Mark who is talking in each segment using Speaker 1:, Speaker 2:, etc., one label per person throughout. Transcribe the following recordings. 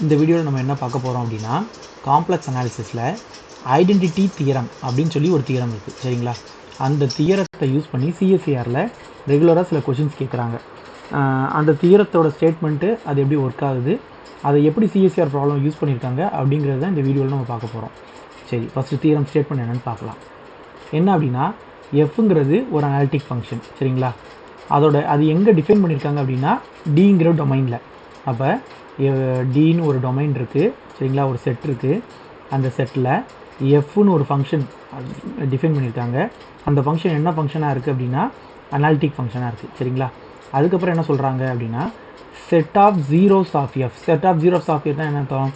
Speaker 1: இந்த வீடியோவில் நம்ம என்ன பார்க்க போகிறோம் அப்படின்னா, காம்ப்ளெக்ஸ் அனாலிசிஸில் ஐடென்டிட்டி தியரம் அப்படின்னு சொல்லி ஒரு தியரம் இருக்குது சரிங்களா. அந்த தியரத்தை யூஸ் பண்ணி சிஎஸ்சிஆரில் ரெகுலராக சில கொஷின்ஸ் கேட்குறாங்க. அந்த தியரத்தோட ஸ்டேட்மெண்ட்டு அது எப்படி ஒர்க் ஆகுது, அதை எப்படி சிஎஸ்சிஆர் ப்ராப்ளம் யூஸ் பண்ணியிருக்காங்க அப்படிங்கிறது தான் இந்த வீடியோவில் நம்ம பார்க்க போகிறோம். சரி, ஃபஸ்ட்டு தியரம் ஸ்டேட்மெண்ட் என்னென்னு பார்க்கலாம். என்ன அப்படின்னா, எஃப்ங்கிறது ஒரு அனாலிட்டிக் ஃபங்க்ஷன் சரிங்களா. அது எங்கே டிஃபைன் பண்ணியிருக்காங்க அப்படின்னா டிங்கிற டொமைனில். அப்போ டின்னு ஒரு டொமைன் இருக்குது சரிங்களா, ஒரு செட் இருக்குது. அந்த செட்டில் எஃப்னு ஒரு ஃபங்க்ஷன் டிஃபைன் பண்ணியிருக்காங்க. அந்த ஃபங்க்ஷன் என்ன ஃபங்க்ஷனாக இருக்குது அப்படின்னா அனாலிட்டிக் ஃபங்க்ஷனாக இருக்குது சரிங்களா. அதுக்கப்புறம் என்ன சொல்கிறாங்க அப்படின்னா, set of zeros of f. Set of zeros of f தான் என்ன அர்த்தம்,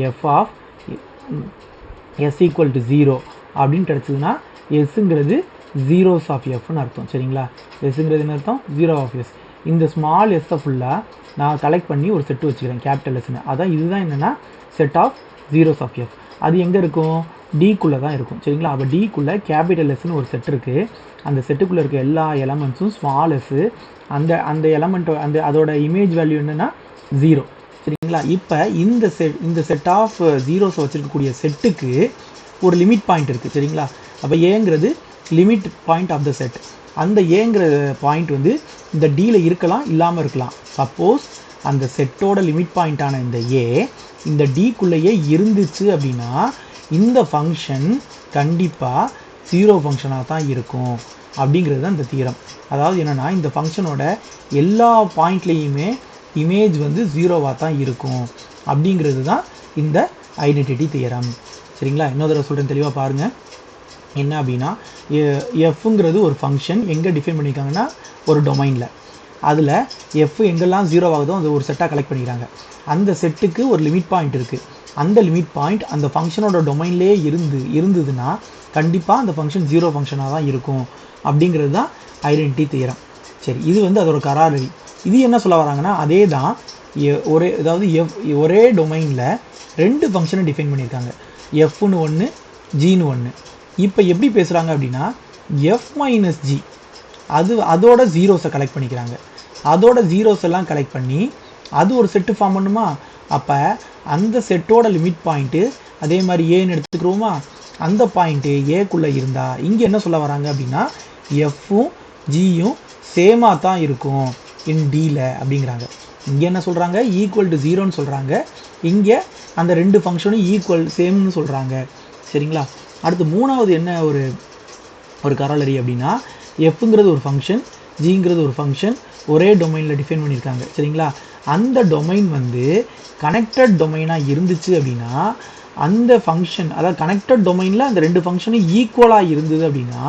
Speaker 1: f of s equal to 0 அப்படின்னு கிடச்சிதுன்னா எஸ்ஸுங்கிறது ஜீரோஸ் ஆஃப் எஃப்னு அர்த்தம் சரிங்களா. எஸ்ஸுங்கிறது என்ன அர்த்தம், ஜீரோ ஆஃப் எஸ். இந்த ஸ்மால் எஸ்ஸை ஃபுல்லாக நான் கலெக்ட் பண்ணி ஒரு செட்டு வச்சுக்கிறேன், கேபிட்டல் எஸ்ன்னு. அதான் இதுதான் என்னென்னா set of zeros of f. அது எங்கே இருக்கும், டிக்குள்ளே தான் இருக்கும் சரிங்களா. அப்போ டிக்குள்ளே கேபிட்டல் எஸ்ன்னு ஒரு செட் இருக்குது. அந்த செட்டுக்குள்ளே இருக்க எல்லா எலமெண்ட்ஸும் ஸ்மால் எஸ்ஸு. அந்த எலமெண்ட் அதோட இமேஜ் வேல்யூ என்னென்னா 0 சரிங்களா. இப்போ இந்த செட் ஆஃப் ஜீரோஸை வச்சுருக்கக்கூடிய செட்டுக்கு ஒரு லிமிட் பாயிண்ட் இருக்குது சரிங்களா. அப்போ ஏங்கிறது limit point of the set. அந்த ஏங்கிற பாயிண்ட் வந்து இந்த டியில் இருக்கலாம், இல்லாமல் இருக்கலாம். சப்போஸ் அந்த செட்டோட லிமிட் பாயிண்ட்டான இந்த ஏ இந்த டிக்குள்ளேயே இருந்துச்சு அப்படின்னா இந்த ஃபங்க்ஷன் கண்டிப்பாக 0 ஃபங்க்ஷனாக தான் இருக்கும் அப்படிங்கிறது தான் இந்த தியரம். அதாவது என்னென்னா, இந்த ஃபங்க்ஷனோட எல்லா பாயிண்ட்லேயுமே இமேஜ் வந்து 0வாக தான் இருக்கும் அப்படிங்கிறது தான் இந்த ஐடென்டிட்டி தியரம் சரிங்களா. இன்னொரு தடவை சொல்கிறேன், தெளிவாக பாருங்கள். என்ன அப்படின்னா, எஃப்ங்கிறது ஒரு ஃபங்க்ஷன் எங்கே டிஃபைன் பண்ணியிருக்காங்கன்னா ஒரு டொமைனில். அதில் எஃப் எங்கெல்லாம் 0 ஆகுதோ அது ஒரு செட்டாக கலெக்ட் பண்ணிக்கிறாங்க. அந்த செட்டுக்கு ஒரு லிமிட் பாயிண்ட் இருக்குது. அந்த லிமிட் பாயிண்ட் அந்த ஃபங்க்ஷனோட டொமைன்லேயே இருந்ததுன்னா கண்டிப்பாக அந்த ஃபங்க்ஷன் 0 ஃபங்க்ஷனாக தான் இருக்கும் அப்படிங்கிறது தான் ஐடென்டிட்டி தியரம். சரி, இது வந்து அதோட கராரி. இது என்ன சொல்ல வராங்கன்னா, அதே தான் ஒரே டொமைனில் 2 ஃபங்க்ஷனை டிஃபைன் பண்ணியிருக்காங்க, எஃப்னு ஒன்று, ஜின்னு ஒன்று. இப்போ எப்படி பேசுகிறாங்க அப்படின்னா, எஃப் மைனஸ் ஜி அதோட ஜீரோஸை கலெக்ட் பண்ணிக்கிறாங்க. அதோட ஜீரோஸ் எல்லாம் கலெக்ட் பண்ணி அது ஒரு செட்டு ஃபார்ம் பண்ணுமா. அப்போ அந்த செட்டோட லிமிட் பாயிண்ட்டு அதே மாதிரி ஏன்னு எடுத்துக்கிறோமா. அந்த பாயிண்ட்டு ஏக்குள்ளே இருந்தால் இங்கே என்ன சொல்ல வராங்க அப்படின்னா, எஃப்பும் ஜியும் சேமாக தான் இருக்கும் இன் டியில் அப்படிங்கிறாங்க. இங்கே என்ன சொல்கிறாங்க, ஈக்குவல் டு 0ன்னு சொல்கிறாங்க. இங்கே அந்த 2 ஃபங்க்ஷனும் ஈக்குவல் சேம்னு சொல்கிறாங்க சரிங்களா. அடுத்து மூணாவது என்ன ஒரு கராலரி அப்படின்னா, எஃப்ங்கிறது ஒரு ஃபங்க்ஷன், ஜிங்கிறது ஒரு ஃபங்க்ஷன், ஒரே டொமைனில் டிஃபைன் பண்ணியிருக்காங்க சரிங்களா. அந்த டொமைன் வந்து கனெக்டட் டொமைனாக இருந்துச்சு அப்படின்னா அந்த ஃபங்க்ஷன், அதாவது கனெக்டட் டொமைனில் அந்த 2 ஃபங்க்ஷனும் ஈக்குவலாக இருந்தது அப்படின்னா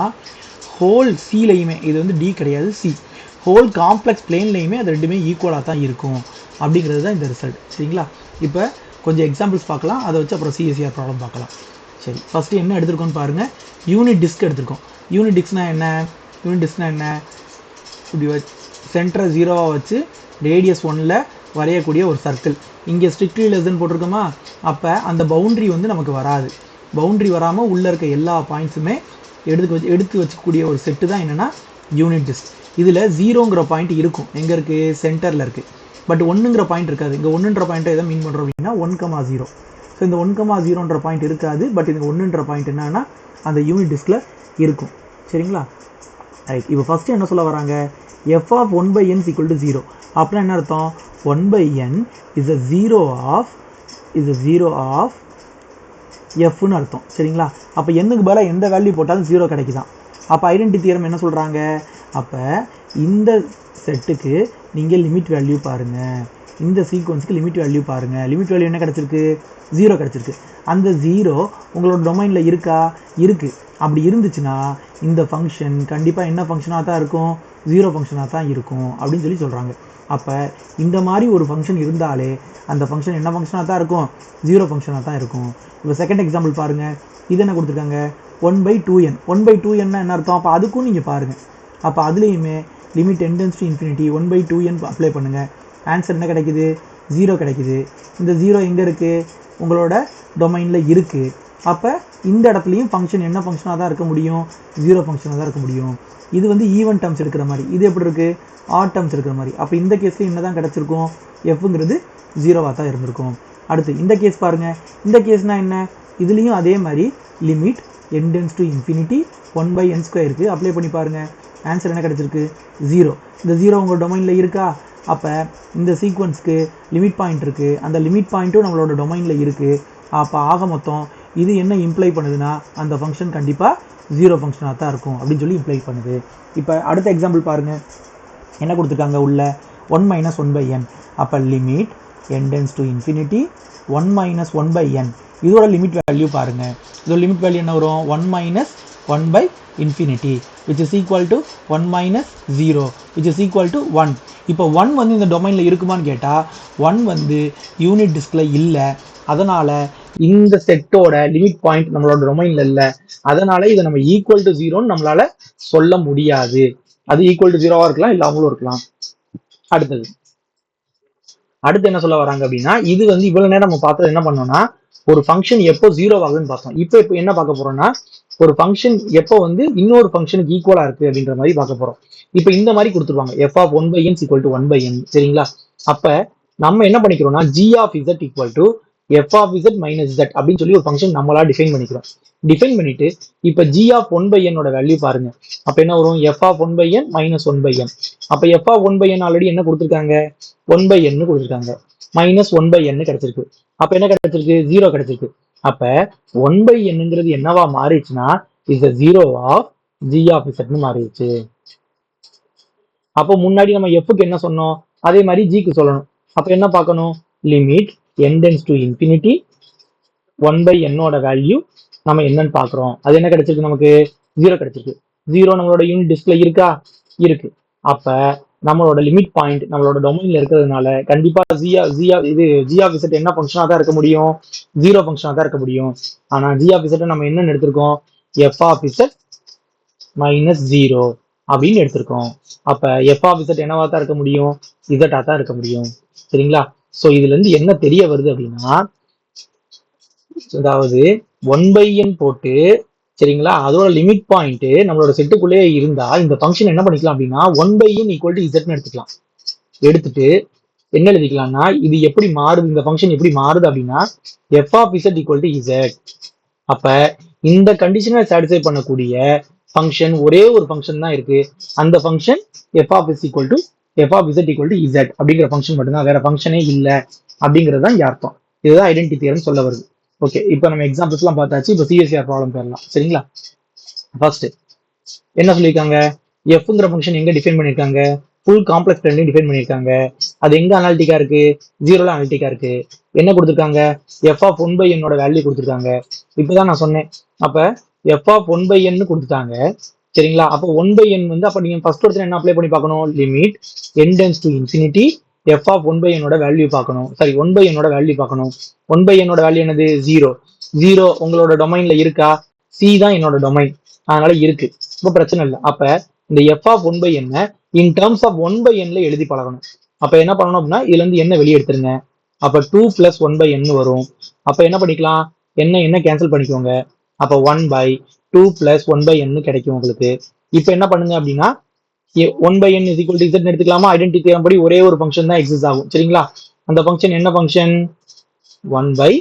Speaker 1: ஹோல் சிலையுமே, இது வந்து டி கிடையாது சி, ஹோல் காம்ப்ளெக்ஸ் பிளேன்லையுமே அது ரெண்டுமே ஈக்குவலாக தான் இருக்கும் அப்படிங்கிறது தான் இந்த ரிசல்ட் சரிங்களா. இப்போ கொஞ்சம் எக்ஸாம்பிள்ஸ் பார்க்கலாம், அதை வச்சு அப்புறம் சிஎஸ்சிஆர் ப்ராப்ளம் பார்க்கலாம். சரி, ஃபஸ்ட்டு என்ன எடுத்துருக்கோன்னு பாருங்கள். யூனிட் டிஸ்க் எடுத்துருக்கோம். யூனிட் டிஸ்க்னால் என்ன, இப்படி சென்டரை 0வாக வச்சு ரேடியஸ் 1ல் வரையக்கூடிய ஒரு சர்க்கிள். இங்கே ஸ்ட்ரிக்ட்லி லெஸ்ன்னு போட்டிருக்கோமா. அப்போ அந்த பவுண்ட்ரி வந்து நமக்கு வராது. பவுண்ட்ரி வராமல் உள்ளே இருக்க எல்லா பாயிண்ட்ஸுமே எடுத்து வச்சுக்கூடிய ஒரு செட்டு தான் என்னென்னா யூனிட் டிஸ்க். இதில் 0ங்கிற பாயிண்ட் இருக்கும், எங்கே இருக்குது, சென்டரில் இருக்குது. பட் 1ங்கிற பாயிண்ட் இருக்காது. இங்கே 1ன்ற பாயிண்ட்டை எதை மீன் பண்ணுறோம் அப்படின்னா 1,0. ஸோ இந்த 1,0ன்ற பாயிண்ட் இருக்காது. பட் இந்த 1ன்ற பாயிண்ட் என்னன்னா அந்த யூனிட் டிஸ்கில் இருக்கும் சரிங்களா. ரைட், இப்போ ஃபஸ்ட்டு என்ன சொல்ல வராங்க, F of 1/n equal to 0. அப்படின்னா என்ன அர்த்தம், 1/n is a zero of எஃப்னு அர்த்தம் சரிங்களா. அப்போ என்னுக்கு பதிலாக எந்த வேல்யூ போட்டாலும் 0 கிடைக்குதான். அப்போ ஐடென்டிட்டி தியரம் என்ன சொல்கிறாங்க, அப்போ இந்த செட்டுக்கு நீங்கள் லிமிட் வேல்யூ பாருங்கள், இந்த சீக்வன்ஸுக்கு லிமிட் வேல்யூ பாருங்கள். லிமிட் வேல்யூ என்ன கிடச்சிருக்கு, 0 கிடச்சிருக்கு. அந்த 0 உங்களோட டொமைனில் இருக்கா, இருக்குது. அப்படி இருந்துச்சுன்னா இந்த ஃபங்க்ஷன் கண்டிப்பாக என்ன ஃபங்க்ஷனாக தான் இருக்கும், 0 ஃபங்க்ஷனாக தான் இருக்கும் அப்படின்னு சொல்கிறாங்க. அப்போ இந்த மாதிரி ஒரு ஃபங்க்ஷன் இருந்தாலே அந்த ஃபங்க்ஷன் என்ன ஃபங்க்ஷனாக தான் இருக்கும், 0 ஃபங்க்ஷனாக தான் இருக்கும். இப்போ செகண்ட் எக்ஸாம்பிள் பாருங்கள். இது என்ன கொடுத்துருக்காங்க, 1/2n. 1/2n என்ன அர்த்தம், அப்போ அதுக்கும் நீங்கள் பாருங்கள். அப்போ அதுலேயுமே limit tends to infinity 1/2n apply பண்ணுங்கள். ஆன்சர் என்ன கிடைக்குது, 0 கிடைக்குது. இந்த 0 எங்கே இருக்குது, உங்களோட டொமைனில் இருக்குது. அப்போ இந்த இடத்துலையும் ஃபங்க்ஷன் என்ன ஃபங்க்ஷனாக தான் இருக்க முடியும், 0 ஃபங்க்ஷனாக தான் இருக்க முடியும். இது வந்து ஈவன் டேர்ம்ஸ் எடுக்கிற மாதிரி, இது எப்படி இருக்குது, ஆட் டேர்ம்ஸ் எடுக்கிற மாதிரி. அப்போ இந்த கேஸில் என்ன தான் கிடச்சிருக்கும், எஃப்ங்கிறது 0வாக தான் இருந்திருக்கும். அடுத்து இந்த கேஸ் பாருங்க, இந்த கேஸ்னா என்ன, இதுலேயும் அதே மாதிரி limit n tends to infinity 1/n² apply பண்ணி பாருங்க. ஆன்சர் என்ன கிடைச்சிருக்கு, 0. இந்த 0 உங்கள் டொமைனில் இருக்கா? அப்போ இந்த சீக்வன்ஸ்க்கு லிமிட் பாயிண்ட் இருக்குது, அந்த லிமிட் பாயிண்ட்டும் நம்மளோட டொமைனில் இருக்குது. அப்போ ஆக மொத்தம் இது என்ன இம்ப்ளை பண்ணுதுன்னா, அந்த ஃபங்க்ஷன் கண்டிப்பாக 0 ஃபங்க்ஷனாக தான் இருக்கும் அப்படின்னு சொல்லி இம்ப்ளை பண்ணுது. இப்போ அடுத்த எக்ஸாம்பிள் பாருங்கள், என்ன கொடுத்துருக்காங்க உள்ள 1 - 1/n. அப்போ limit n tends to infinity 1 - 1/n. இதோட லிமிட் வேல்யூ பாருங்கள். இதோட லிமிட் வேல்யூ என்ன வரும், 1 - 1/infinity which is equal to 1 - 0 which is equal to 1. இப்போ 1 வந்து இந்த டொமைனில் இருக்குமான்னு கேட்டால் 1 வந்து யூனிட் டிஸ்கில் இல்லை. அதனால் இந்த செட்டோட லிமிட் பாயிண்ட் நம்மளோட டொமைனில் இல்லை. அதனால் இதை நம்ம ஈக்குவல் டு 0ன்னு நம்மளால் சொல்ல முடியாது. அது ஈக்குவல் டு 0வாக இருக்கலாம், இல்லாமலும் இருக்கலாம். அடுத்து என்ன சொல்ல வராங்க அப்படின்னா, இது வந்து இவ்வளவு நேரம் நம்ம பார்த்தது என்ன பண்ணோம்னா, ஒரு ஃபங்க்ஷன் எப்போ 0 ஆகுதுன்னு பார்த்தோம். இப்போ என்ன பார்க்க போறோம்னா, ஒரு ஃபங்க்ஷன் எப்போ வந்து இன்னொரு ஃபங்க்ஷனுக்கு ஈக்குவலா இருக்கு அப்படின்ற மாதிரி பார்க்க போறோம். இப்போ இந்த மாதிரி கொடுத்துருவாங்க, f(1/n) = 1/n. சரிங்களா? அப்ப நம்ம என்ன பண்ணிக்கிறோம்னா, g(z) = f(z - z) அப்படின்னு சொல்லி ஒரு ஃபங்க்ஷன் நம்மளா டிஃபைன் பண்ணிக்கிறோம். டிஃபைன் பண்ணிட்டு இப்போ g(1/n) வேல்யூ பாருங்க. அப்ப என்ன வரும், f(1/n - 1/n). அப்ப f(1/n) ஆல்ரெடி என்ன கொடுத்துருக்காங்க, 1/n கொடுத்துருக்காங்க, -1/n கிடைச்சிருக்கு. அப்ப என்ன கிடைச்சிருக்கு, 0 கிடைச்சிருக்கு. அப்ப 1/nங்கிறது என்னவா மாறிடுச்சுன்னா, is the 0 of g(z) மாறிடுச்சு. அப்போ முன்னாடி நம்ம f-க்கு என்ன சொன்னோம், அதே மாதிரி g-க்கு சொல்லணும். அப்ப என்ன பார்க்கணும், limit n tends to infinity 1/n value நம்ம என்னன்னு பாக்குறோம். அது என்ன கிடைச்சிருக்கு, நமக்கு 0 கிடைச்சிருக்கு. 0 நம்மளோட யூனிட் டிஸ்க்ல இருக்கா, இருக்கு. அப்ப நம்மளோட லிமிட் பாயிண்ட் நம்மளோட டொமைன்ல இருக்கிறதுனால கண்டிப்பா g(z) என்ன ஃபங்க்ஷனா தான் இருக்க முடியும், 0 ஃபங்க்ஷனா தான் இருக்க முடியும். ஆனா g(z) நம்ம என்ன எடுத்திருக்கோம், f(z - 0) அப்படின்னு எடுத்திருக்கோம். அப்ப f(z) என்னவா தான் இருக்க முடியும், z தான் இருக்க முடியும். சரிங்களா? சோ இதுல இருந்து என்ன தெரிய வருது அப்படின்னா, அதாவது 1/n போட்டு, சரிங்களா, அதோட லிமிட் பாயிண்ட் நம்மளோட செட்டுக்குள்ளேயே இருந்தா இந்த ஃபங்க்ஷன் என்ன பண்ணிக்கலாம் அப்படின்னா, 1/n = z எடுத்துக்கலாம். எடுத்துட்டு என்ன எழுதிக்கலாம்னா, இது எப்படி மாறுது, இந்த ஃபங்க்ஷன் எப்படி மாறுது அப்படின்னா, f(z) = z. அப்ப இந்த கண்டிஷனை சாட்டிஸ்ஃபை பண்ணக்கூடிய ஃபங்க்ஷன் ஒரே ஒரு ஃபங்க்ஷன் தான் இருக்கு. அந்த ஃபங்க்ஷன் f(z) = z அப்படிங்கிற ஃபங்க்ஷன் மட்டும்தான், வேற ஃபங்க்ஷனே இல்லை அப்படிங்கிறது தான் இங்க அர்த்தம். இதுதான் ஐடென்டிட்டி தியரம் சொல்ல வருது. ஓகே, இப்போ நம்ம எக்ஸாம்பிள்ஸ் எல்லாம் பார்த்தாச்சு. இப்போ சிஎஸ்ஆர் ப்ராப்ளம் பெறலாம். சரிங்களா? ஃபர்ஸ்ட் என்ன சொல்லியிருக்காங்க, எஃப்ங்கிற ஃபங்க்ஷன் எங்க டிஃபைன் பண்ணியிருக்காங்க, ஃபுல் காம்ப்ளெக்ஸ் ரெண்டையும் டிஃபைன் பண்ணியிருக்காங்க. அது எங்க அனாலிட்டிக்கா இருக்கு, 0ல அனாலிட்டிக்கா இருக்கு. என்ன கொடுத்துருக்காங்க, f(1/n) வேல்யூ கொடுத்துருக்காங்க. இப்பதான் நான் சொன்னேன். அப்ப f(1/n) கொடுத்துட்டாங்க. சரிங்களா? அப்போ 1/n வந்து, அப்ப நீங்க ஃபர்ஸ்ட் ஒருத்தர் என்ன அப்ளை பண்ணி பார்க்கணும், limit n tends to infinity f(1/n) value பார்க்கணும். சாரி, 1/n வேல்யூ பார்க்கணும். 1/n வேல்யூ என்னது, 0. 0 உங்களோட டொமைன்ல இருக்கா, சி தான் என்னோட டொமைன், அதனால இருக்கு, இப்போ பிரச்சனை இல்லை. அப்ப இந்த f(1/n) in terms of 1/n எழுதி பழகணும். அப்ப என்ன பண்ணணும் அப்படின்னா, இதுல இருந்து என்ன வெளியே எடுத்துருங்க. அப்ப 2 + 1/n வரும். அப்ப என்ன பண்ணிக்கலாம், என்ன கேன்சல் பண்ணிக்கோங்க. அப்ப 1/2 + 1/n கிடைக்கும் உங்களுக்கு. இப்ப என்ன பண்ணுங்க அப்படின்னா, 1/n = z எடுத்துக்கலாமா, ஐடென்டிட்டி தியரம் படி ஒரே ஒரு ஃபங்க்ஷன் தான் எக்ஸிஸ்ட் ஆகும். சரிங்களா? அந்த ஃபங்க்ஷன் என்ன ஃபங்க்ஷன், 1/2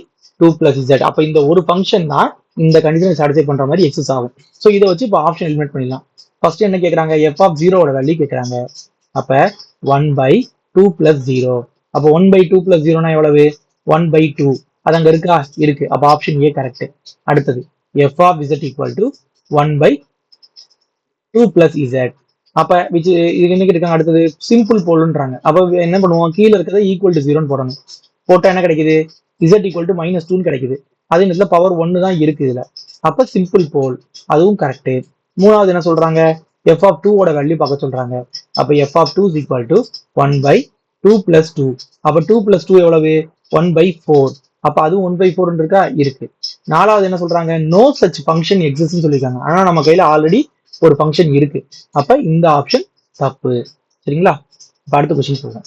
Speaker 1: + z. அப்ப இந்த ஒரு ஃபங்க்ஷன் தான் இந்த கண்டிஷனை சாட்டிஸ்ஃபை பண்ற மாதிரி எக்ஸிஸ்ட் ஆகும். ஸோ இதை வச்சு இப்போ ஆப்ஷன் எலிமினேட் பண்ணிடலாம். ஃபர்ஸ்ட் என்ன கேட்கறாங்க, f(0) வேல்யூ கேட்கறாங்க. அப்ப 1/2 + 0. அப்போ 1/2 + 0னா எவ்வளவு, 1/2. அது அங்க இருக்கா, இருக்கு. அப்ப ஆப்ஷன் ஏ கரெக்ட். அடுத்தது f(z) = 1/2 + z. அப்ப இது என்ன கேட்காங்க, அடுத்தது சிம்பிள் போல்ன்றாங்க. அப்ப என்ன பண்ணுவோம், கீழே இருக்கிறத ஈக்குவல் டு 0ன்னு போடணும். போட்டா என்ன கிடைக்குது, z = -2 கிடைக்குது. அதே நேரத்தில் பவர் 1 தான் இருக்கு இதுல. அப்ப சிம்பிள் போல், அதுவும் கரெக்ட். மூணாவது என்ன சொல்றாங்க, f(2) வேல்யூ பார்க்க சொல்றாங்க. அப்ப f(2) = 1/2 + 2. அப்ப 2 + 2 எவ்வளவு, 1/4. அப்ப அதுவும் 1/4 இருக்கா, இருக்கு. நாலாவது என்ன சொல்றாங்க, நோ சச் ஃபங்க்ஷன் எக்ஸிஸ்ட்னு சொல்லியிருக்காங்க. ஆனா நம்ம கையில ஆல்ரெடி ஒரு ஃபங்க்ஷன் இருக்கு. அப்ப இந்த ஆப்ஷன் தப்பு. சரிங்களா? இப்ப அடுத்த கொஸ்டின் போகும்.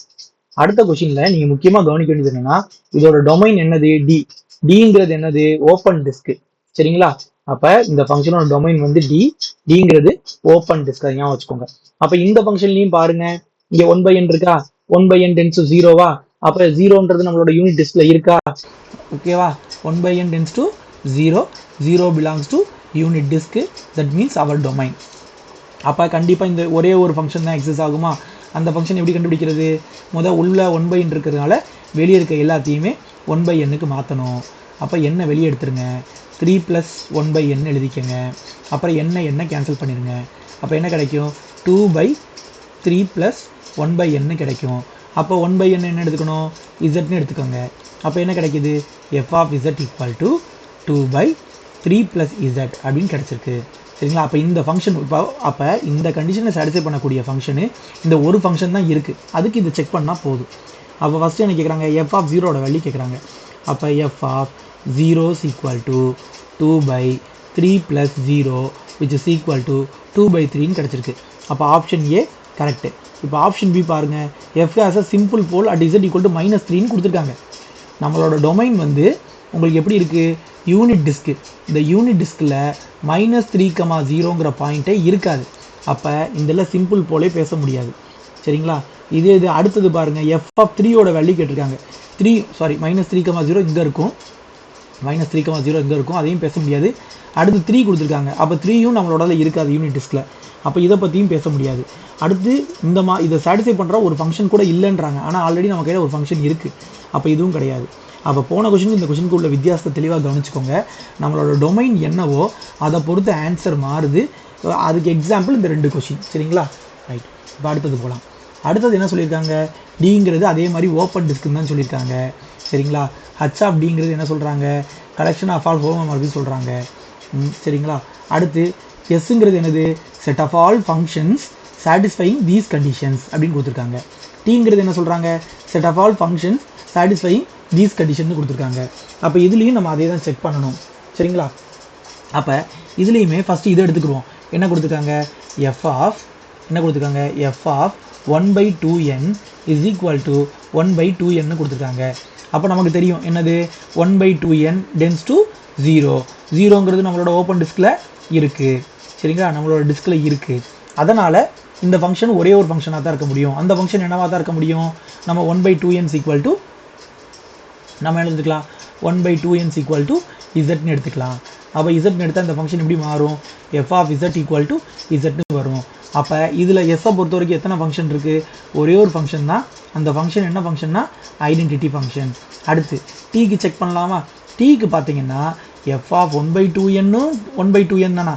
Speaker 1: அடுத்த கொஸ்டின்ல நீங்க முக்கியமா கவனிக்க வேண்டியது என்னன்னா, இதோட டொமைன் என்னது, டி. டிங்கிறது என்னது, ஓப்பன் டிஸ்க். சரிங்களா? அப்ப இந்த ஃபங்க்ஷனோட டொமைன் வந்து டி. டிங்கிறது ஓப்பன் டிஸ்க், ஞாபகம் வச்சுக்கோங்க. அப்ப இந்த ஃபங்க்ஷன்லயும் பாருங்க, இங்க 1/n இருக்கா, 1/n tends to 0வா, அப்போ ஜீரோன்றது நம்மளோட யூனிட் டிஸ்க்ல இருக்கா? ஓகேவா? 1/n tends to 0, 0 belongs to unit disk, that means our domain. அப்போ கண்டிப்பாக இந்த ஒரே ஒரு ஃபங்க்ஷன் தான் எக்ஸஸ் ஆகுமா? அந்த ஃபங்க்ஷன் எப்படி கண்டுபிடிக்கிறது? உள்ள 1/n இருக்கிறதுனால வெளியே இருக்க எல்லாத்தையுமே 1/nக்கு மாற்றணும். அப்போ என்ன வெளியே எடுத்துருங்க, 3 + 1/n எழுதிக்கங்க. அப்புறம் என்ன கேன்சல் பண்ணிடுங்க. அப்போ என்ன கிடைக்கும்? 2/3 + 1/n கிடைக்கும். அப்போ 1/n என்ன எடுத்துக்கணும்? இசட்னு எடுத்துக்கோங்க. அப்போ என்ன கிடைக்குது? f of z equal to 2/3 + z அப்படின்னு கிடைச்சிருக்கு. சரிங்களா? அப்போ இந்த ஃபங்க்ஷன் அப்போ இந்த கண்டிஷனை சாட்டிஸ்ஃபை பண்ணக்கூடிய ஃபங்க்ஷனு இந்த ஒரு ஃபங்க்ஷன் தான் இருக்குது. அதுக்கு இதை செக் பண்ணால் போதும். அப்போ ஃபஸ்ட்டு என்ன கேட்குறாங்க? f of 0 வேல்யூ கேட்குறாங்க. அப்போ f of 0 is equal to 2/3 + 0 which is equal to 2/3 கிடைச்சிருக்கு. அப்போ ஆப்ஷன் ஏ கரெக்டு. இப்போ ஆப்ஷன் பி பாருங்கள், f as a simple pole at z equal to -3 கொடுத்துருக்காங்க. நம்மளோட டொமைன் உங்களுக்கு எப்படி இருக்குது? Unit disc. இந்த யூனிட் டிஸ்கில் -3,0ங்கிற பாயிண்ட்டே இருக்காது. அப்போ இதில் சிம்பிள் போலே பேச முடியாது. சரிங்களா? இது அடுத்தது பாருங்கள், எஃப் ஆஃப் 3யோட வேல்யூ கேட்டிருக்காங்க. -3,0 இங்கே இருக்கும், -3,0 இங்கே இருக்கும், அதையும் பேச முடியாது. அடுத்து 3 கொடுத்துருக்காங்க. அப்போ 3யும் நம்மளோட இருக்காது யூனிட் டிஸ்கில். அப்போ இதை பற்றியும் பேச முடியாது. அடுத்து இதை சாட்டிஸ்ஃபை பண்ணுற ஒரு ஃபங்க்ஷன் கூட இல்லைன்றாங்க. ஆனால் ஆல்ரெடி நம்ம கையில் ஒரு ஃபங்க்ஷன் இருக்குது. அப்போ இதுவும் கிடையாது. அப்போ போன கொஷனுக்கு இந்த கொஷனுக்கு உள்ள வித்தியாசத்தை தெளிவாக கவனிச்சுக்கோங்க. நம்மளோட டொமைன் என்னவோ அதை பொறுத்து ஆன்சர் மாறுது. அதுக்கு எக்ஸாம்பிள் இந்த 2 கொஷின். சரிங்களா? ரைட். இப்போ அடுத்தது போகலாம். அடுத்தது என்ன சொல்லியிருக்காங்க? டிங்கிறது அதே மாதிரி ஓப்பன் டிஸ்க்குன்னு தான் சொல்லியிருக்காங்க. சரிங்களா? ஹச் ஆஃப் டிங்கிறது என்ன சொல்கிறாங்க? கலெக்ஷன் ஆஃப் ஆல் ஹோமோமார்ஃபி சொல்கிறாங்க. சரிங்களா? அடுத்து எஸ்ங்கிறது என்னது? Set of all functions satisfying these conditions அப்படின்னு கொடுத்துருக்காங்க. டிங்கிறது என்ன சொல்கிறாங்க? Set of all functions satisfying these condition கொடுத்துருக்காங்க. அப்போ இதுலேயும் நம்ம அதே தான் செக் பண்ணணும். சரிங்களா? அப்போ இதுலேயுமே ஃபஸ்ட்டு இதை எடுத்துக்கிடுவோம். என்ன கொடுத்துருக்காங்க? F of 1/2n is equal to 1/2n கொடுத்துருக்காங்க. அப்போ நமக்கு தெரியும் என்னது? 1/2n tends to 0. 0ங்கிறது நம்மளோட ஓப்பன் டிஸ்கில் இருக்குது. சரிங்களா? நம்மளோட டிஸ்கில் இருக்குது. அதனால் இந்த ஃபங்க்ஷன் ஒரே ஒரு ஃபங்க்ஷனாக தான் இருக்க முடியும். அந்த ஃபங்க்ஷன் என்னவாக தான் இருக்க முடியும்? நம்ம 1/2n equal to நம்ம என்ன எடுத்துக்கலாம்? 1/2n equal to zன்னு எடுத்துக்கலாம். அப்போ zன்னு எடுத்தால் இந்த ஃபங்க்ஷன் எப்படி மாறும்? f of z equal to zன்னு வரும். அப்போ இதில் எஸ்ஸை பொறுத்த வரைக்கும் எத்தனை ஃபங்க்ஷன் இருக்குது? ஒரே ஒரு ஃபங்க்ஷன் தான். அந்த ஃபங்க்ஷன் என்ன ஃபங்க்ஷன்னா ஐடென்டிட்டி ஃபங்க்ஷன். அடுத்து டீக்கு செக் பண்ணலாமா? டீக்கு பார்த்தீங்கன்னா f of 1/2n 1/2n தானா?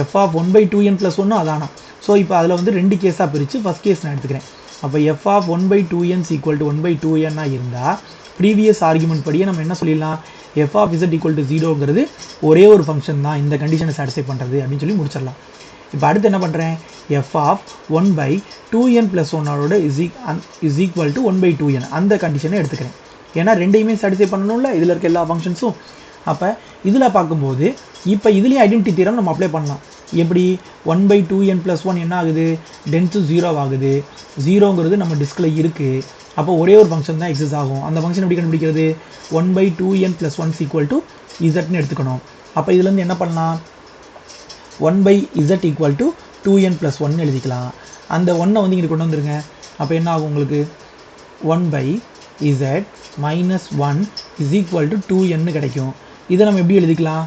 Speaker 1: f of 1/2n + 1 அதானா? ஸோ இப்போ அதில் 2 கேஸாக பிரித்து ஃபஸ்ட் கேஸ் நான் எடுத்துக்கிறேன். அப்போ f of 1/2n equal to 1/2n இருந்தால் ப்ரீவியஸ் ஆர்குமெண்ட் படியே நம்ம என்ன சொல்லிடலாம்? f of z equal to 0ங்கிறது ஒரே ஒரு ஃபங்க்ஷன் தான் இந்த கண்டிஷனை சாட்டிஸ்ஃபை பண்ணுறது அப்படின்னு சொல்லி முடிச்சிடலாம். இப்போ அடுத்து என்ன பண்ணுறேன்? f of 1/2n + 1 is equal to 1/2n அந்த கண்டிஷனை எடுத்துக்கிறேன். ஏன்னா ரெண்டையுமே சாட்டிஸ்ஃபை பண்ணணும்ல இதில் இருக்க எல்லா ஃபங்க்ஷன்ஸும். அப்போ இதில் பார்க்கும்போது இப்போ இதுலேயும் ஐடென்டிட்டி தியரம் நம்ம அப்ளை பண்ணலாம். எப்படி? 1/2n + 1 என்ன ஆகுது? tends to 0 ஆகுது. 0ங்கிறது நம்ம டிஸ்கில் இருக்குது. அப்போ ஒரே ஒரு ஃபங்க்ஷன் தான் எக்ஸிஸ்ட் ஆகும். அந்த ஃபங்க்ஷன் எப்படி கண்டுபிடிக்கிறது? 1/2n + 1 equal to zன்னு எடுத்துக்கணும். அப்போ இதுலேருந்து என்ன பண்ணலாம்? 1/z equal to 2n + 1 எழுதிக்கலாம். அந்த 1 இங்கே கொண்டு வந்துருங்க. அப்போ என்ன ஆகும் உங்களுக்கு? 1/z - 1 is equal to 2n கிடைக்கும். இதை நம்ம எப்படி எழுதிக்கலாம்?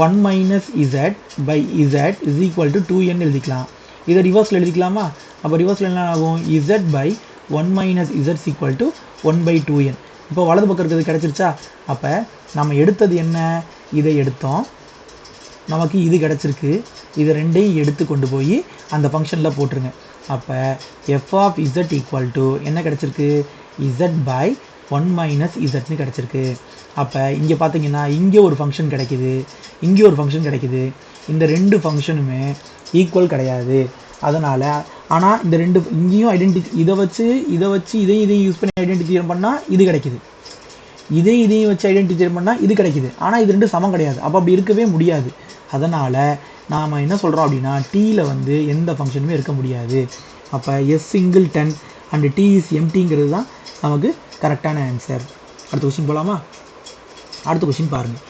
Speaker 1: 1 - z/z is equal to 2n எழுதிக்கலாம். இதை ரிவர்ஸில் எழுதிக்கலாமா? அப்போ ரிவர்ஸில் என்ன ஆகும்? z/1 - z is equal to 1/2n. இப்போ வலது பக்கம் இருக்கிறது கிடச்சிருச்சா? அப்போ நம்ம எடுத்தது என்ன? இதை எடுத்தோம், நமக்கு இது கிடச்சிருக்கு. இதை ரெண்டையும் எடுத்து கொண்டு போய் அந்த ஃபங்க்ஷனில் போட்டுருங்க. அப்போ f of z equal to என்ன கிடச்சிருக்கு? z/1 - zன்னு கிடச்சிருக்கு. அப்போ இங்கே பார்த்தீங்கன்னா இங்கே ஒரு ஃபங்க்ஷன் கிடைக்குது, இங்கே ஒரு ஃபங்க்ஷன் கிடைக்குது. இந்த 2 ஃபங்க்ஷனுமே ஈக்குவல் கிடையாது. அதனால் ஆனால் இந்த 2 இங்கேயும் ஐடென்டிட்டி இதை வச்சு இதையும் யூஸ் பண்ணி ஐடென்டிட்டி தியரம் பண்ணால் இது கிடைக்குது, இதையும் வச்சு ஐடென்டிட்டி தியரம் பண்ணால் இது கிடைக்குது. ஆனால் இது 2 சமம் கிடையாது. அப்போ அப்படி இருக்கவே முடியாது. அதனால் நாம் என்ன சொல்கிறோம் அப்படின்னா டீயில் எந்த ஃபங்க்ஷனுமே இருக்க முடியாது. அப்போ s singleton and t is emptyங்கிறது தான் நமக்கு கரெக்டான ஆன்சர். அடுத்த கொஸ்டின் போகலாமா? அடுத்த கொஸ்டின் பாருங்கள்.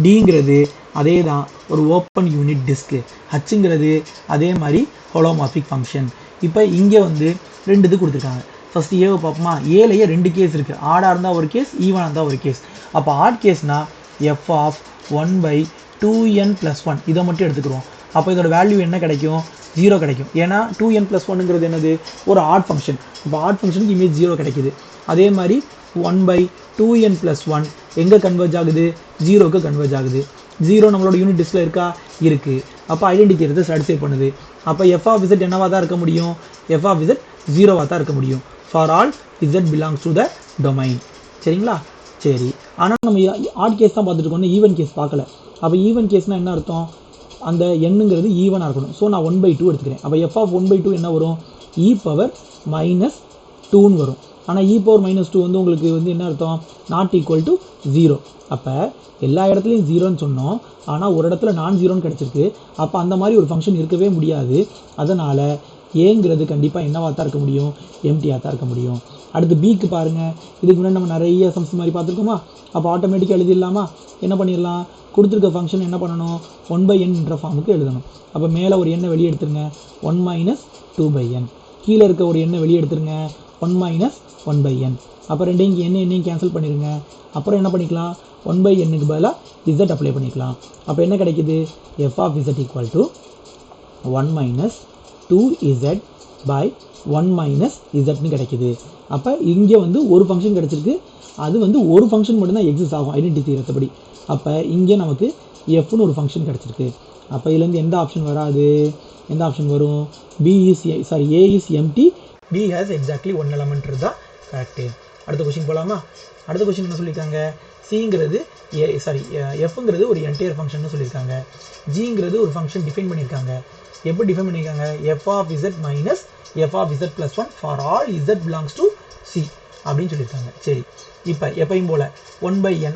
Speaker 1: டிங்கிறது அதே தான் ஒரு ஓப்பன் யூனிட் டிஸ்க்கு. ஹச்சுங்கிறது அதே மாதிரி ஹோலோமார்பிக் ஃபங்க்ஷன். இப்போ இங்கே வந்து 2 இது கொடுத்துருக்காங்க. ஃபஸ்ட்டு ஏவை பார்ப்போமா? ஏலையே 2 கேஸ் இருக்குது. ஆடாக இருந்தால் ஒரு கேஸ், ஈவனாக இருந்தால் ஒரு கேஸ். அப்போ ஆட் கேஸ்னால் எஃப் ஆஃப் 1/2n+1 இதை மட்டும் எடுத்துக்கிறோம். அப்போ இதோட வேல்யூ என்ன கிடைக்கும்? 0 கிடைக்கும். ஏன்னா 2n+1ங்கிறது என்னது? ஒரு ஆட் ஃபங்க்ஷன். இப்போ ஆட் ஃபங்க்ஷனுக்கு இமேஜ் 0 கிடைக்குது. அதே மாதிரி 1/2n+1 எங்கே கன்வெர்ஜ் ஆகுது? 0க்கு கன்வெர்ஜ் ஆகுது. 0 நம்மளோட யூனிட் டிஸ்கில் இருக்கா? இருக்குது. அப்போ ஐடென்டிட்டி தியரத்தை சாட்டிஸ்ஃபை பண்ணுது. அப்போ எஃப் ஆஃப் இசட் என்னவாக தான் இருக்க முடியும்? எஃப் ஆஃப் இசட் 0வாக தான் இருக்க முடியும். For all z belongs to the domain. சரிங்களா? சரி. ஆனால் நம்ம ஆட் கேஸ் தான் பார்த்துட்டு இருக்கோம், ஈவன் கேஸ் பார்க்கல. அப்போ ஈவன் கேஸ்னால் என்ன அர்த்தம்? அந்த எண்ணுங்கிறது ஈவனாக இருக்கணும். ஸோ நான் 1/2 எடுத்துக்கிறேன். அப்போ எஃப் ஆஃப் 1/2 என்ன வரும்? e⁻²ன்னு வரும். ஆனால் e⁻² வந்து உங்களுக்கு வந்து என்ன அர்த்தம்? Not equal to 0. அப்போ எல்லா இடத்துலையும் 0ன்னு சொன்னோம், ஆனால் ஒரு இடத்துல நான் 0ன்னு கிடச்சிருக்கு. அப்போ அந்த மாதிரி ஒரு ஃபங்க்ஷன் இருக்கவே முடியாது. அதனால் ஏங்கிறது கண்டிப்பாக என்னவாக தான் இருக்க முடியும்? எம்டியாக தான் இருக்க முடியும். அடுத்து பிக்கு பாருங்கள். இதுக்கு முன்னாடி நம்ம நிறைய சம்ஸ் மாதிரி பார்த்துருக்கோமா? அப்போ ஆட்டோமேட்டிக்காக எழுதிடலாமா? என்ன பண்ணிடலாம்? கொடுத்துருக்க ஃபங்க்ஷன் என்ன பண்ணணும்? 1/n ஃபார்முக்கு எழுதணும். அப்போ மேலே ஒரு எண்ணை வெளியே எடுத்துருங்க, 1 - 2/n. கீழே இருக்க ஒரு எண்ணை வெளியே எடுத்துருங்க, 1 - 1/n. அப்போ ரெண்டையும் என்னையும் கேன்சல் பண்ணிடுங்க. அப்புறம் என்ன பண்ணிக்கலாம்? 1/nக்கு பதிலாக z அப்ளை பண்ணிக்கலாம். அப்போ என்ன கிடைக்குது? F of z equal to 1 - 2z/1 - zன்னு கிடைக்குது. அப்போ இங்கே வந்து ஒரு ஃபங்க்ஷன் கிடச்சிருக்கு. அது வந்து ஒரு ஃபங்க்ஷன் மட்டும்தான் எக்ஸிஸ்ட் ஆகும் ஐடென்டிட்டி தியரத்தபடி. அப்போ இங்கே நமக்கு எஃப்னு ஒரு ஃபங்க்ஷன் கிடச்சிருக்கு. அப்போ இதுலேருந்து எந்த ஆப்ஷன் வராது? எந்த ஆப்ஷன் வரும்? A is empty, B has exactly 1 element தான் கரெக்டு. அடுத்த கொஸ்டின் போகலாமா? அடுத்த கொஸ்டின் என்ன சொல்லியிருக்காங்க? சிங்கிறது எஃப்ங்கிறது ஒரு என்டையர் ஃபங்க்ஷன் சொல்லியிருக்காங்க. ஜிங்கிறது ஒரு ஃபங்க்ஷன் டிஃபைன் பண்ணியிருக்காங்க. எப்படி டிஃபைன் பண்ணியிருக்காங்க? F of z minus f of z plus 1 for all z belongs to c அப்படின்னு சொல்லியிருக்காங்க. சரி, இப்போ எப்பையும் போல் 1/n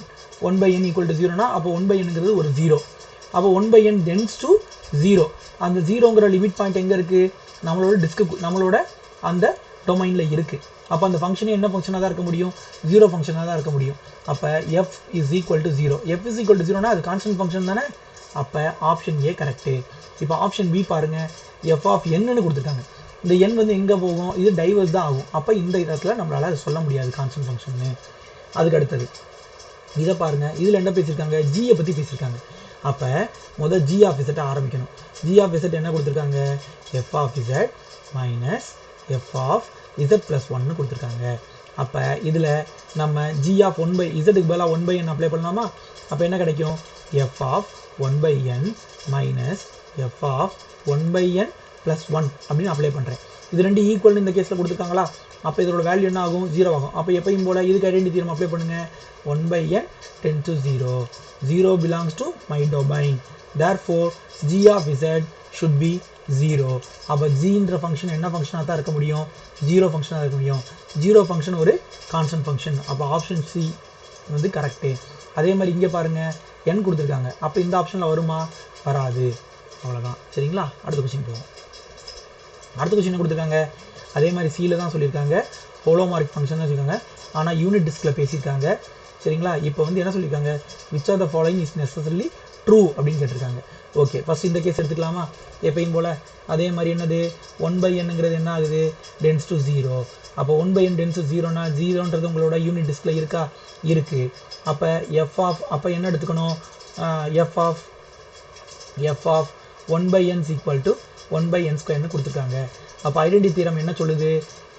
Speaker 1: ஈக்குவல் டு 0னா அப்போ 1/nங்கிறது ஒரு 0. அப்போ 1/n டென்ஸ் டு 0. அந்த 0ங்கிற லிமிட் பாயிண்ட் எங்கே இருக்குது? நம்மளோட அந்த டொமைனில் இருக்குது. அப்போ அந்த ஃபங்க்ஷனே என்ன ஃபங்க்ஷனாக தான் இருக்க முடியும்? 0 ஃபங்க்ஷனாக தான் இருக்க முடியும். அப்போ F is equal to 0. F is equal to 0னா அது கான்ஸ்டன்ட் ஃபங்க்ஷன் தானே? அப்போ ஆப்ஷன் ஏ கரெக்டு. இப்போ ஆப்ஷன் பி பாருங்கள், எஃப் ஆஃப் என்னன்னு கொடுத்துருக்காங்க. இந்த எண் வந்து எங்கே போகும்? இது டைவர்ஸ் தான் ஆகும். அப்போ இந்த இடத்துல நம்மளால் அதை சொல்ல முடியாது கான்ஸ்டன்ட் ஃபங்க்ஷன்னு. அதுக்கு அடுத்தது இதை பாருங்கள். இதில் என்ன பேசியிருக்காங்க? ஜியை பற்றி பேசியிருக்காங்க. அப்போ முதல் ஜி ஆஃப் இசட்டை ஆரம்பிக்கணும். ஜி ஆஃப் இசட் என்ன கொடுத்துருக்காங்க? F of z minus f of z plus 1 கொடுத்துருக்காங்க. அப்போ இதில் நம்ம ஜி ஆஃப் 1/இசட்டுக்கு பதிலாக 1/n அப்ளை பண்ணலாமா? அப்போ என்ன கிடைக்கும்? F of 1/n minus f of 1/n plus 1 அப்படின்னு அப்ளை பண்ணுறேன். இது ரெண்டு ஈக்குவல்னு இந்த கேஸில் கொடுத்துருக்காங்களா? அப்போ இதோட வேல்யூ என்ன ஆகும்? 0 ஆகும். அப்போ எப்பயும் போல் இதுக்கு ஐடென்டிட்டி தியரம் அப்ளை பண்ணுங்கள். 1/n tends to 0. 0 belongs to my domain. Therefore, g of z should be 0. அப்போ ஜின்ற ஃபங்க்ஷன் என்ன ஃபங்க்ஷனாக தான் இருக்க முடியும்? 0 ஃபங்க்ஷனாக இருக்க முடியும். 0 ஃபங்க்ஷன் ஒரு கான்ஸ்டன்ட் ஃபங்க்ஷன். அப்போ ஆப்ஷன் சி வந்து கரெக்டு. அதே மாதிரி இங்கே பாருங்கள், n கொடுத்துருக்காங்க. அப்போ இந்த ஆப்ஷனில் வருமா? வராது. அவ்வளோதான். சரிங்களா? அடுத்த கொஸ்டின் போவோம். அடுத்த கொஸ்டின் கொடுத்துருக்காங்க. அதே மாதிரி சியில் தான் சொல்லியிருக்காங்க, ஹோலோமார்க் ஃபங்க்ஷன் தான் சொல்லியிருக்காங்க. ஆனால் யூனிட் டிஸ்கில் பேசியிருக்காங்க. சரிங்களா? இப்போ வந்து என்ன சொல்லியிருக்காங்க? Which are the following is necessarily true அப்படின்னு கேட்டிருக்காங்க. ஓகே, ஃபஸ்ட் இந்த கேஸ் எடுத்துக்கலாமா? எப்பயும் போல் அதே மாதிரி என்னது? 1/nங்கிறது என்ன ஆகுது? Tends to 0. அப்போ 1/n டென்ஸ் டு 0னா 0ன்றது உங்களோட யூனிட் டிஸ்கில் இருக்கா? இருக்குது. அப்போ அப்போ என்ன எடுத்துக்கணும்? F of 1/n equal to 1/n² கொடுத்துருக்காங்க. அப்போ ஐடென்டிட்டி தியரம் என்ன சொல்லுது?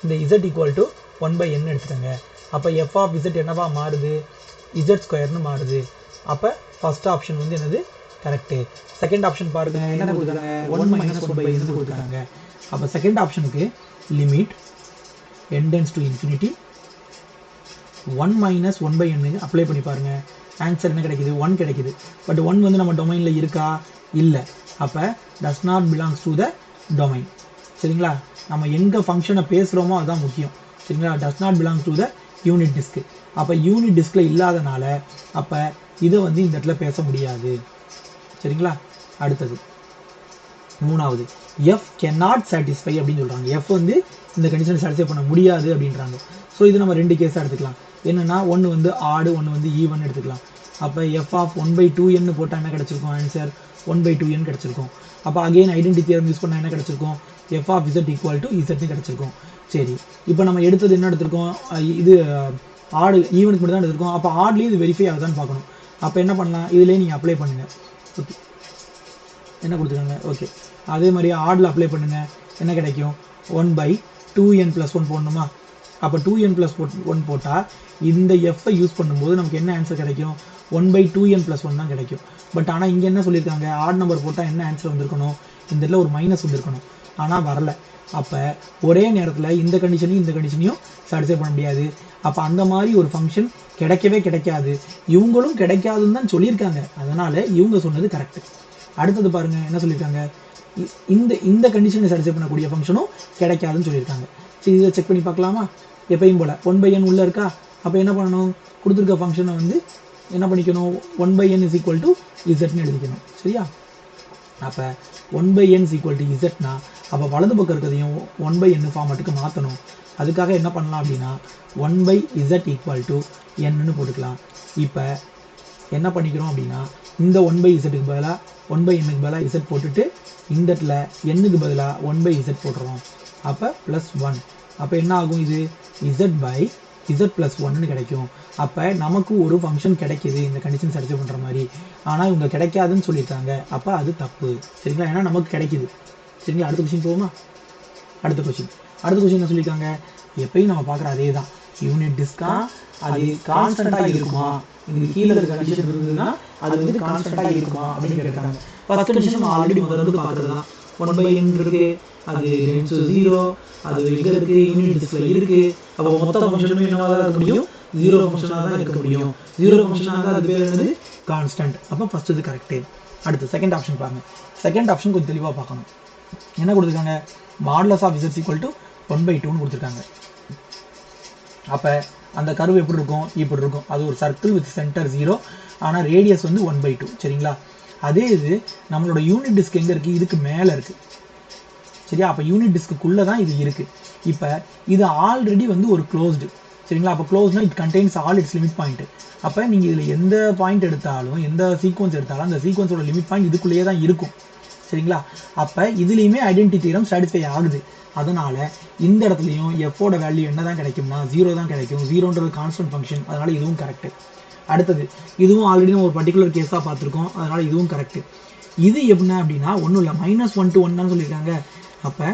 Speaker 1: இந்த z ஈக்குவல் டு 1/n எடுத்துக்கோங்க. அப்போ எஃப் ஆஃப் z என்னவா மாறுது? z² மாறுது. அப்போ ஃபர்ஸ்ட் ஆப்ஷன் வந்து என்னது? கரெக்டு. செகண்ட் ஆப்ஷன் பாருங்க, என்ன கொடுத்தாங்க? 1 - 1/n கொடுத்தாங்க. அப்போ செகண்ட் ஆப்ஷனுக்கு limit n tends to infinity 1 - 1/n apply பண்ணி பாருங்கள். ஆன்சர் என்ன கிடைக்குது? 1 கிடைக்குது. பட் 1 வந்து நம்ம டொமைனில் இருக்கா? இல்லை. அப்போ does not belongs to the domain. சரிங்களா? நம்ம எங்கே ஃபங்க்ஷனை பேசுகிறோமோ அதுதான் முக்கியம். சரிங்களா? does not belong to the unit disc. அப்போ யூனிட் டிஸ்கில் இல்லாதனால அப்போ இதை வந்து இந்த இடத்துல பேச முடியாது. சரிங்களா? அடுத்தது மூணாவது, எஃப் cannot satisfy அப்படின்னு சொல்கிறாங்க. எஃப் வந்து இந்த கண்டிஷனை சாட்டிஸ்ஃபை பண்ண முடியாது அப்படின்றாங்க. ஸோ இது நம்ம ரெண்டு கேஸாக எடுத்துக்கலாம். என்னென்னா ஒன்று வந்து ஆடு, ஒன்று வந்து ஈவன் எடுத்துக்கலாம். அப்போ எஃப் ஆஃப் 1/2n போட்டால் என்ன கிடச்சிருக்கும்? ஆன்சர் 1/2n கிடச்சிருக்கும். அப்போ அகெயின் ஐடென்டிட்டி தியரம் யூஸ் பண்ணால் என்ன கிடச்சிருக்கும்? F of Z equal to இசட்னு கிடச்சிருக்கும். சரி, இப்போ நம்ம எடுத்தது என்ன எடுத்திருக்கோம், இது ஆடு ஈவனுக்கு மட்டும் தான் எடுத்திருக்கோம். அப்போ ஆட்லேயும் இது வெரிஃபை ஆகுதான்னு பார்க்கணும். அப்போ என்ன பண்ணலாம், இதுலேயே நீங்கள் அப்ளை பண்ணுங்கள். ஓகே, என்ன கொடுத்துருக்காங்க, ஓகே அதே மாதிரி ஆடில் அப்ளை பண்ணுங்கள். என்ன கிடைக்கும், 1/2n+1 போடணுமா. அப்போ 2n+1 போட்டால் இந்த எஃப்ஐ யூஸ் பண்ணும்போது நமக்கு என்ன ஆன்சர் கிடைக்கும், 1/2n+1 தான் கிடைக்கும். பட் ஆனால் இங்கே என்ன சொல்லியிருக்காங்க, ஆட் நம்பர் போட்டால் என்ன ஆன்சர் வந்திருக்கணும், இந்த இடத்துல ஒரு மைனஸ் வந்திருக்கணும், ஆனால் வரல. அப்போ ஒரே நேரத்தில் இந்த கண்டிஷனையும் இந்த கண்டிஷனையும் சாட்டிஸ்ஃபை பண்ண முடியாது. அப்போ அந்த மாதிரி ஒரு ஃபங்க்ஷன் கிடைக்கவே கிடைக்காது. இவங்களும் கிடைக்காதுன்னு தான் சொல்லியிருக்காங்க, அதனால் இவங்க சொன்னது கரெக்டு. அடுத்தது பாருங்கள் என்ன சொல்லியிருக்காங்க, இந்த கண்டிஷனை சாட்டிஸ்ஃபை பண்ணக்கூடிய ஃபங்க்ஷனும் கிடைக்காதுன்னு சொல்லியிருக்காங்க. சரி, இதை செக் பண்ணி பார்க்கலாமா. எப்பயும் போல் 1/n உள்ளே இருக்கா. அப்போ என்ன பண்ணணும், கொடுத்துருக்க ஃபங்க்ஷனை வந்து என்ன பண்ணிக்கணும், 1/n = இசட்னு எழுதிக்கணும். சரியா, அப்போ 1/n = இசட்னா அப்போ வலது பக்கம் இருக்கிறதையும் 1/n ஃபார்மேட்டுக்கு மாற்றணும். அதுக்காக என்ன பண்ணலாம் அப்படின்னா 1/z = n போட்டுக்கலாம். இப்போ என்ன பண்ணிக்கிறோம் அப்படின்னா இந்த 1/zக்கு பதிலாக 1/nக்கு பதிலாக z போட்டுட்டு இந்த இடத்துல n-க்கு பதிலாக 1/z போட்டுறோம். அப்போ +1. அப்போ என்ன ஆகும், இது z/z+1 கிடைக்கும். அப்போ நமக்கு ஒரு ஃபங்க்ஷன் கிடைக்கிது இந்த கண்டிஷன் சாட்டிஸ்ஃபை பண்ணுற மாதிரி. ஆனால் இவங்க கிடைக்காதுன்னு சொல்லியிருக்காங்க, அப்போ அது தப்பு. சரிங்களா, ஏன்னா நமக்கு கிடைக்கிது. சரிங்களா, அடுத்த கொஸ்டின் போகுமா. அடுத்த கொஸ்டின் என்ன சொல்லியிருக்காங்க, எப்பயும் நம்ம பார்க்குற அதே தான், யூனிட் டிஸ்கா அது கான்ஸ்டண்ட்டாக இருக்குமா, இது கீழே இருக்க கண்டிஷன் இருந்ததுன்னா அது வந்து கான்ஸ்டண்ட்டாக இருக்குமா அப்படின்னு கேட்குறாங்க. ஃபர்ஸ்ட் கண்டிஷன் நம்ம ஆல்ரெடி முதல்ல பார்க்குறது தான், 1/n இருக்கு, அது 0, அது எங்கே இருக்குது, யூனிட் டிஸ்கில் இருக்குது. அப்போ மொத்த ஃபங்க்ஷனுமே என்னவாக தான் இருக்க முடியும், 0 ஃபங்க்ஷனாக தான் இருக்க முடியும். 0 ஃபங்க்ஷனாக தான் அது பேர் என்னது, கான்ஸ்டன்ட். அப்போ ஃபர்ஸ்ட் இது கரெக்டு. அடுத்து செகண்ட் ஆப்ஷன் பாருங்கள். செகண்ட் ஆப்ஷன் கொஞ்சம் தெளிவாக பார்க்கணும். என்ன கொடுத்துருக்காங்க, மாடுலஸ் ஆஃப் z = 1/2ன்னு கொடுத்துருக்காங்க. அப்போ அந்த கர்வ் எப்படி இருக்கும், இப்படி இருக்கும். அது ஒரு சர்க்கிள் வித் சென்டர் 0, ஆனால் ரேடியஸ் வந்து 1/2. சரிங்களா, அதே இது நம்மளோட யூனிட் டிஸ்க் எங்கே இருக்குது, இதுக்கு மேலே இருக்குது. சரியா, அப்போ யூனிட் டிஸ்க்குள்ளே தான் இது இருக்குது. இப்போ இது ஆல்ரெடி வந்து ஒரு க்ளோஸ்டு. சரிங்களா, அப்போ க்ளோஸ்னா it contains all its limit point. அப்போ நீங்கள் இதில் எந்த பாயிண்ட் எடுத்தாலும் எந்த சீக்வன்ஸ் எடுத்தாலும் அந்த சீக்வன்ஸோட லிமிட் பாயிண்ட் இதுக்குள்ளேயே தான் இருக்கும். சரிங்களா, அப்போ இதுலேயுமே ஐடென்டிட்டி தியரம் சாட்டிஸ்ஃபை ஆகுது. அதனால் இந்த இடத்துலையும் எஃபோட வேல்யூ என்ன தான் கிடைக்கும்னா 0 தான் கிடைக்கும். 0ன்றது கான்ஸ்டன்ட் ஃபங்க்ஷன், அதனால் இதுவும் கரெக்டு. அடுத்தது இதுவும் ஆல்ரெடி ஒரு பர்டிகுலர் கேஸாக பார்த்துருக்கோம், அதனால் இதுவும் கரெக்டு. இது எப்படின்னா அப்படின்னா ஒன்றும் இல்லை, -1 to 1 தான் சொல்லியிருக்காங்க. அப்போ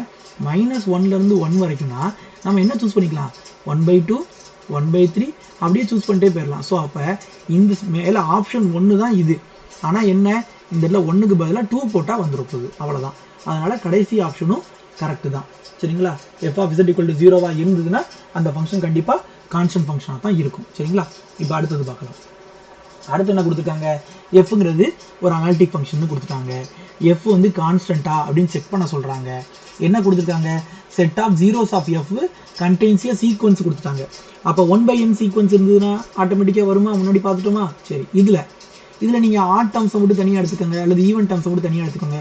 Speaker 1: -1லேருந்து 1 வரைக்கும்னா நம்ம என்ன சூஸ் பண்ணிக்கலாம், 1/2, 1/3 அப்படியே சூஸ் பண்ணிட்டே போயிடலாம். ஸோ அப்போ இந்த மேலே ஆப்ஷன் 1 தான் இது. ஆனால் என்ன, இந்த இடத்துல 1க்கு பதிலாக 2 போட்டால் வந்துருக்குது, அவ்வளோதான். அதனால் கடைசி ஆப்ஷனும் கரெக்டு தான். சரிங்களா, f of z = 0 இருந்ததுன்னா அந்த ஃபங்க்ஷன் கண்டிப்பாக கான்ஸ்டன்ட் ஃபங்க்ஷனாக தான் இருக்கும். சரிங்களா, இப்போ அடுத்தது பார்க்கலாம். அடுத்து என்ன கொடுத்துருக்காங்க, எஃப்ங்கிறது ஒரு அனாலிட்டிக் ஃபங்க்ஷன் கொடுத்துட்டாங்க. எஃப் வந்து கான்ஸ்டன்ட்டா அப்படின்னு செக் பண்ண சொல்கிறாங்க. என்ன கொடுத்துருக்காங்க, set of zeros of f contains a sequence கொடுத்துட்டாங்க. அப்போ 1/n சீக்வன்ஸ் இருந்ததுன்னா ஆட்டோமேட்டிக்காக வருமா, முன்னாடி பார்த்துட்டோமா. சரி, இதில் நீங்கள் ஆட் டேர்ம்ஸை மட்டும் தனியாக எடுத்துக்கோங்க, அல்லது ஈவன் டேர்ம்ஸை மட்டும் தனியாக எடுத்துக்கோங்க.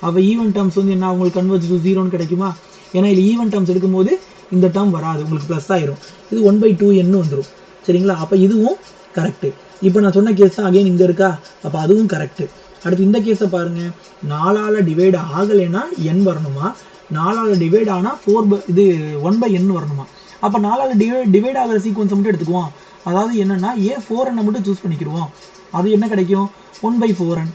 Speaker 1: அப்போ ஈவன் டேர்ம்ஸ் வந்து என்ன, உங்களுக்கு கன்வர்ஜ் டு 0ன்னு கிடைக்குமா. ஏன்னா இதில் ஈவன் டேர்ம்ஸ் எடுக்கும்போது இந்த டேர்ம் வராது, உங்களுக்கு ப்ளஸ் ஆயிரும். இது 1/2n வந்துடும். சரிங்களா, அப்போ இதுவும் கரெக்டு. இப்போ நான் சொன்ன கேஸ் தான் அகைன் இங்கே இருக்கா, அப்போ அதுவும் கரெக்டு. அடுத்து இந்த கேஸை பாருங்கள், 4ஆல் டிவைட் ஆகலைன்னா n வரணுமா, 4ஆல் டிவைட் ஆனால் 1/n வரணுமா. அப்போ 4ஆல் டிவைட் ஆகிற சீக்வன்ஸை மட்டும் எடுத்துக்குவோம். அதாவது என்னென்னா A4n மட்டும் சூஸ் பண்ணிக்கிடுவோம். அது என்ன கிடைக்கும், 1/4n.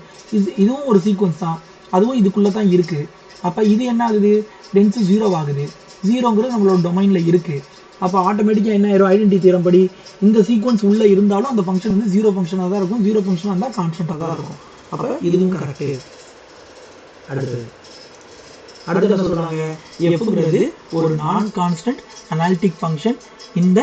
Speaker 1: இதுவும் ஒரு சீக்வன்ஸ் தான், அதுவும் இதுக்குள்ளே தான் இருக்குது. அப்போ இது என்ன ஆகுது, டென்ஸ் 0 ஆகுது. 0ங்கிறது நம்மளோட டொமைனில் இருக்குது. அப்போ ஆட்டோமேட்டிக்காக என்ன ஆயிரும், ஐடென்டிட்டி தியரம் படி இந்த சீக்வன்ஸ் உள்ளே இருந்தாலும் அந்த ஃபங்க்ஷன் வந்து 0 ஃபங்க்ஷனாக தான் இருக்கும். 0 ஃபங்க்ஷனாக இருந்தால் கான்ஸ்டன்ட்டாக தான் இருக்கும். அப்போ இதுவும் கரெக்டு. அடுத்து என்ன சொல்கிறாங்க, எஃப்ங்கிறது ஒரு நான் கான்ஸ்டன்ட் அனாலிட்டிக் ஃபங்க்ஷன் இந்த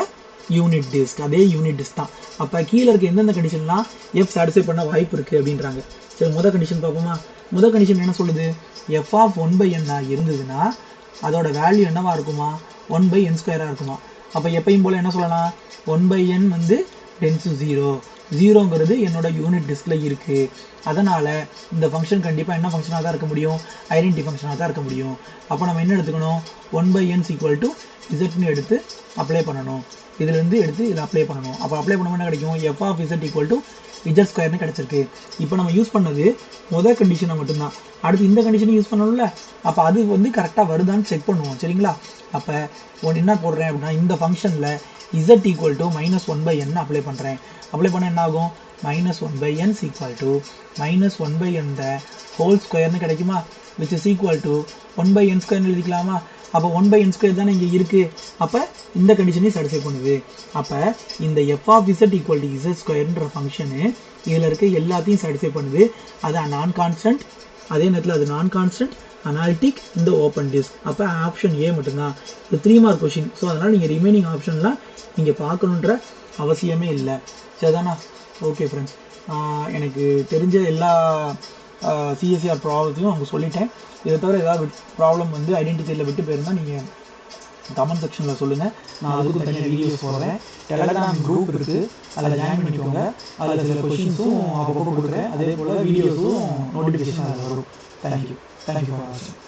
Speaker 1: யூனிட் டிஸ்க், அதே யூனிட் டிஸ்க் தான். அப்போ கீழே இருக்க எந்தெந்த கண்டிஷன்லாம் எஃப் சாட்டிஸ்ஃபை பண்ண வாய்ப்பு இருக்குது அப்படின்றாங்க. சரி, முதல் கண்டிஷன் பார்ப்போமா. முதல் கண்டிஷன் என்ன சொல்லுது, எஃப் ஆஃப் 1/n இருந்ததுன்னா அதோட வேல்யூ என்னவா இருக்குமா, 1/n² இருக்குமா. அப்போ எப்பயும் போல் என்ன சொல்லலாம், 1/n வந்து டென்ஸ் 0, 0ங்கிறது என்னோட யூனிட் டிஸ்கில் இருக்குது. அதனால் இந்த ஃபங்க்ஷன் கண்டிப்பாக என்ன ஃபங்க்ஷனாக தான் இருக்க முடியும், ஐடென்டிட்டி ஃபங்க்ஷனாக தான் இருக்க முடியும். அப்போ நம்ம என்ன எடுத்துக்கணும், 1/n = zன்னு எடுத்து அப்ளை பண்ணணும். இதுலேருந்து எடுத்து இதை அப்ளை பண்ணணும். அப்போ அப்ளை பண்ணும்போது என்ன கிடைக்கும், f(z) = z² கிடச்சிருக்கு. இப்போ நம்ம யூஸ் பண்ணது முதல் கண்டிஷனை மட்டும்தான். அடுத்து இந்த கண்டிஷனை யூஸ் பண்ணணும்ல, அப்போ அது வந்து கரெக்டாக வருதான்னு செக் பண்ணுவோம். சரிங்களா? அப்போ என்ன போடுறேன் அப்படின்னா, இந்த ஃபங்க்ஷனில் z = -1/n அப்ளை பண்ணுறேன். அப்ளை பண்ண என்ன ஆகும், -1/n = -1/n² கிடைக்குமா, which is equal to 1/n² எழுதிக்கலாமா. அப்போ 1/n² தானே இங்கே இருக்குது. அப்போ இந்த கண்டிஷனையும் சாட்டிஸ்ஃபை பண்ணுது. அப்போ இந்த f(z) = z² ஃபங்க்ஷனு இதில் இருக்க எல்லாத்தையும் சாட்டிஸ்ஃபை பண்ணுது. அது நான் கான்ஸ்டன்ட், அதே நேரத்தில் அது நான் கான்ஸ்டன்ட், அனாலிட்டிக், இந்த ஓப்பன் டிஸ்க். அப்போ ஆப்ஷன் ஏ மட்டும்தான். இது 3 மார்க் கொஷின். ஸோ அதனால் நீங்கள் ரிமைனிங் ஆப்ஷன்லாம் நீங்கள் பார்க்கணுன்ற அவசியமே இல்லை. சரிதானா? ஓகே ஃப்ரெண்ட்ஸ், எனக்கு தெரிஞ்ச எல்லா சிஎஸ்சிஆர் ப்ராப்ளத்தையும் அவங்க சொல்லிட்டேன். இதை தவிர ஏதாவது ப்ராப்ளம் வந்து ஐடென்டிட்டியில் விட்டு போயிருந்தால் நீங்கள் கமெண்ட் செக்ஷனில் சொல்லுங்கள். நான் அதுக்கும் தனியாக வீடியோஸ் போடுறேன். டெலகிராம் குரூப் இருக்குது, அதில் ஜாயின் பண்ணிக்கோங்க. அதில் சில கொஷின்ஸும் அப்பப்போ கொடுக்குறேன். அதே போல் வீடியோஸும் நோட்டிஃபிகேஷன் அதில் வரும். தேங்க்யூ ஃபார் வாட்சிங்.